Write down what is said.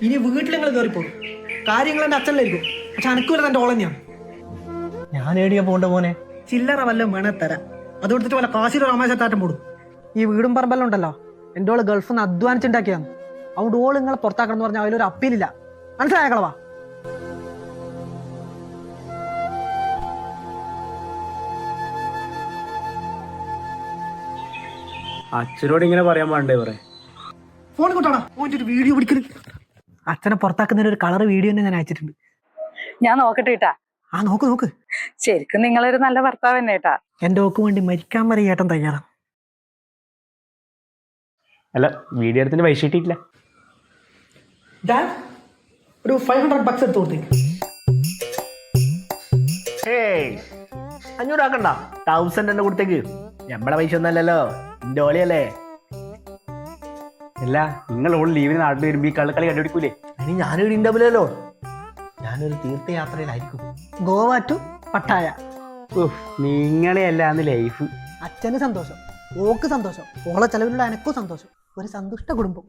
ഇനി വീട്ടിൽ നിങ്ങൾ കയറിപ്പോകും. കാര്യങ്ങൾ എൻ്റെ അച്ഛനിലായിരിക്കും. പക്ഷെ അനക്കൂല എൻ്റെ ഓളം തന്നെയാണ്. ഞാൻ ഏടിയാ പോണ്ട മോനെ? ചില്ലറ വല്ലതും വേണേ തരാം. അത് കൊടുത്തിട്ട് വല്ല കാശിലോ രാമേശത്താറ്റം പോടും. ഈ വീടും പറമ്പെല്ലാം ഉണ്ടല്ലോ, എൻ്റെ ഓള് ഗൾഫിൽ നിന്ന് അധ്വാനിച്ചുണ്ടാക്കിയാണ്. അതുകൊണ്ട് ഓള് നിങ്ങളെ പുറത്താക്കണം എന്ന് പറഞ്ഞാൽ അതിലൊരു അപ്പീലില്ല. മനസ്സിലായ കളവാ? അച്ഛനോട് ഇങ്ങനെ പറയാൻ പാടേ പറ. ഫോൺ കൊണ്ടാടാ ഓൻ്റെ ഒരു വീഡിയോ പിടിക്കല്. അച്ഛനെ പുറത്താക്കുന്നതിന് ഒരു കളർ വീഡിയോ തന്നെ ഞാൻ അയച്ചിട്ടുണ്ട്. ഞാൻ നോക്കട്ടെ കേട്ടാ. ആ നോക്ക് നോക്ക്. ശരിക്കും നിങ്ങളൊരു നല്ല ഭർത്താവ് തന്നെ കേട്ടാ. എൻ്റെ ഓക്ക് വേണ്ടി മരിക്കാൻ വരെ ഏട്ടൻ തയ്യാറാണ്. അല്ല, വീഡിയോ എടുത്തിന്റെ പൈസ കിട്ടിയിട്ടില്ല. ഒരു $500 എടുത്ത് കൊടുത്തേക്ക്. 500 ആക്കണ്ട, 1000 തന്നെ കൊടുത്തേക്ക്. നമ്മളെ പൈസ ഒന്നല്ലല്ലോ, എന്റെ ഓളിയല്ലേ. അല്ല, നിങ്ങൾ ഓൾ ലീവിന് നാട്ടിൽ വരുമ്പോ ഈ കള്ളക്കളി കണ്ടുപിടിക്കൂലേ? അതിന് ഞാനൊരു ഉണ്ടാവില്ലല്ലോ. ഞാനൊരു തീർത്ഥയാത്രയിലായിരിക്കും. Goa to Pattaya. നിങ്ങളെ അല്ലാന്ന് ലൈഫ്. അച്ഛന് സന്തോഷം, ഓക്ക് സന്തോഷം, ഓളെ ചെലവിലുള്ള എനക്കും സന്തോഷം. ഒരു സന്തുഷ്ട കുടുംബം.